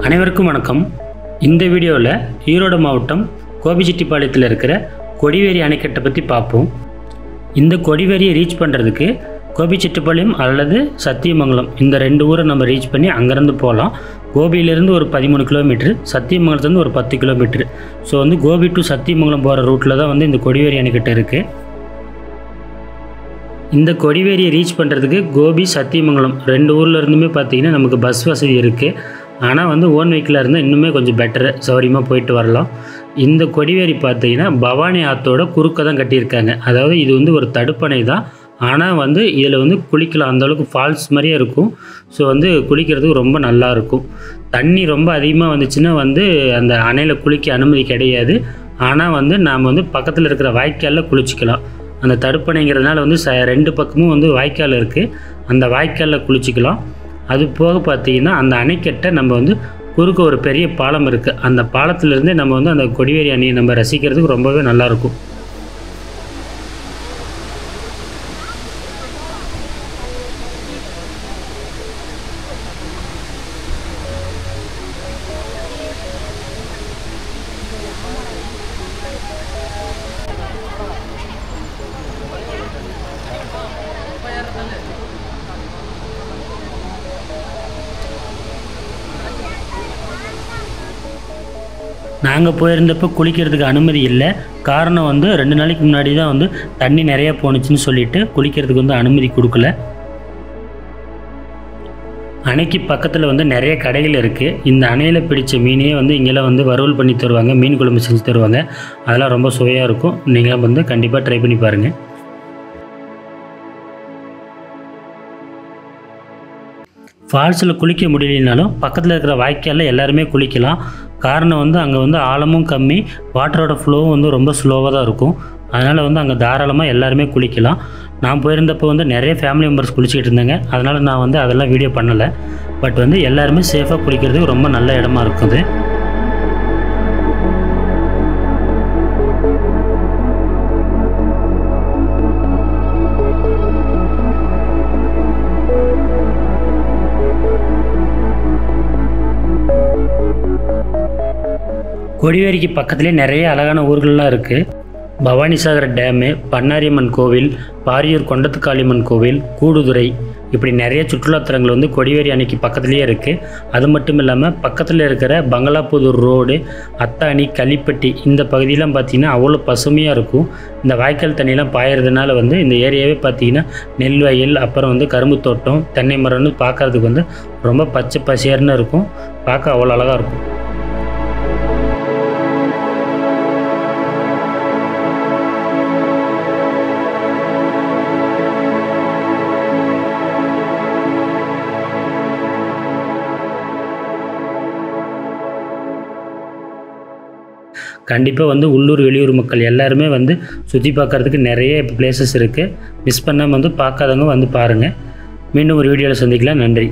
அனைவருக்கும் வணக்கம். இந்த வீடியோவில் ஈரோடு மாவட்டம் கோபிச்செட்டிப்பாளையத்தில் இருக்கிற கொடிவேரி அணைக்கட்டை பற்றி பார்ப்போம். இந்த கொடிவேரியை ரீச் பண்ணுறதுக்கு கோபிச்செட்டிப்பாளையம் அல்லது சத்தியமங்கலம் இந்த 2 ஊரை நம்ம ரீச் பண்ணி அங்கேருந்து போகலாம். கோபியிலேருந்து ஒரு 13 கிலோமீட்டர், சத்தியமங்கலத்துலேருந்து ஒரு 10 kilometre. So Gobi to Sathyamangalam போகிற ரூட்டில் தான் இந்த கொடிவேரி அணைக்கட்டை இருக்குது. இந்த கொடிவேரியை ரீச் பண்ணுறதுக்கு கோபி சத்தியமங்கலம் 2 ஊரில் இருந்துமே பார்த்திங்கன்னா நமக்கு பஸ் வசதி இருக்குது. ஆனால் ஓன் வெஹிக்கிளாக இருந்தால் இன்னுமே கொஞ்சம் பெட்டரு, சௌரியமாக போயிட்டு வரலாம். இந்த கொடிவேரி பார்த்திங்கன்னா பவானி ஆற்றோட குறுக்க தான் கட்டியிருக்காங்க. அதாவது இது ஒரு தடுப்பணை தான். ஆனால் இதில் குளிக்கலாம், அந்தளவுக்கு ஃபால்ஸ் மாதிரியே இருக்கும். ஸோ குளிக்கிறதுக்கு ரொம்ப நல்லாயிருக்கும். தண்ணி ரொம்ப அதிகமாக வந்துச்சுன்னா அந்த அணையில் குளிக்க அனுமதி கிடையாது. ஆனால் நாம் பக்கத்தில் இருக்கிற வாய்க்காலில் குளிச்சிக்கலாம். அந்த தடுப்பணைங்கிறதுனால 2 பக்கமும் வாய்க்கால் இருக்குது. அந்த வாய்க்காலில் குளிச்சிக்கலாம். அது போக பார்த்திங்கன்னா அந்த அணைக்கட்டை நம்ம குறுக்க ஒரு பெரிய பாலம் இருக்குது. அந்த பாலத்திலேருந்தே நம்ம அந்த கொடிவேரி அணையை நம்ம ரசிக்கிறதுக்கு ரொம்பவே நல்லாயிருக்கும். நாங்கள் போயிருந்தப்போ குளிக்கிறதுக்கு அனுமதி இல்லை. காரணம் 2 நாளைக்கு முன்னாடி தான் தண்ணி நிறையா போணுச்சுன்னு சொல்லிட்டு குளிக்கிறதுக்கு அனுமதி கொடுக்கல. அணைக்கு பக்கத்தில் நிறைய கடைகள் இருக்குது. இந்த அணையில் பிடிச்ச மீனையே இங்கெல்லாம் வறுவல் பண்ணி தருவாங்க, மீன் குழம்பு செஞ்சு தருவாங்க. அதெல்லாம் ரொம்ப சுவையாக இருக்கும். நீங்கள் கண்டிப்பாக ட்ரை பண்ணி பாருங்கள். ஃபால்ஸில் குளிக்க முடியலனாலும் பக்கத்தில் இருக்கிற வாய்க்காலில் எல்லாருமே குளிக்கலாம். காரணம் அங்கே ஆழமும் கம்மி, வாட்டரோட ஃப்ளோவும் ரொம்ப ஸ்லோவாக தான் இருக்கும். அதனால் அங்கே தாராளமாக எல்லாருமே குளிக்கலாம். நான் போயிருந்தப்போ நிறைய ஃபேமிலி மெம்பர்ஸ் குளிச்சிக்கிட்டு இருந்தாங்க. அதனால் நான் அதெல்லாம் வீடியோ பண்ணலை. பட் எல்லாருமே சேஃபாக குளிக்கிறதுக்கு ரொம்ப நல்ல இடமா இருக்குது. கொடிவேரிக்கு பக்கத்துலேயே நிறைய அழகான ஊர்கள்லாம் இருக்குது. பவானிசாகர் டேமு, பண்ணாரியம்மன் கோவில், பாரியூர் கொண்டத்துக்காளியம்மன் கோவில், கூடுதுறை, இப்படி நிறைய சுற்றுலாத்தலங்கள் கொடிவேரி அணைக்கு பக்கத்துலேயே இருக்குது. அது மட்டும் இல்லாமல் பக்கத்தில் இருக்கிற பங்களாபுதூர் ரோடு, அத்தானி, களிப்பட்டி இந்த பகுதியெலாம் பார்த்திங்கன்னா அவ்வளோ பசுமையாக இருக்கும். இந்த வாய்க்கால் தண்ணியெலாம் பாயறதுனால இந்த ஏரியாவே பார்த்திங்கன்னா நெல் வயல், அப்புறம் கரும்பு தோட்டம், தென்னை மரம்னு பார்க்குறதுக்கு ரொம்ப பச்சை பசேர்னு இருக்கும். பார்க்க அவ்வளோ அழகாக இருக்கும். கண்டிப்பாக உள்ளூர் வெளியூர் மக்கள் எல்லாருமே சுற்றி பார்க்குறதுக்கு நிறைய பிளேசஸ் இருக்குது. மிஸ் பண்ணாமல் பார்க்காதவங்க பாருங்கள். மீண்டும் ஒரு வீடியோவில் சந்திக்கலாம். நன்றி.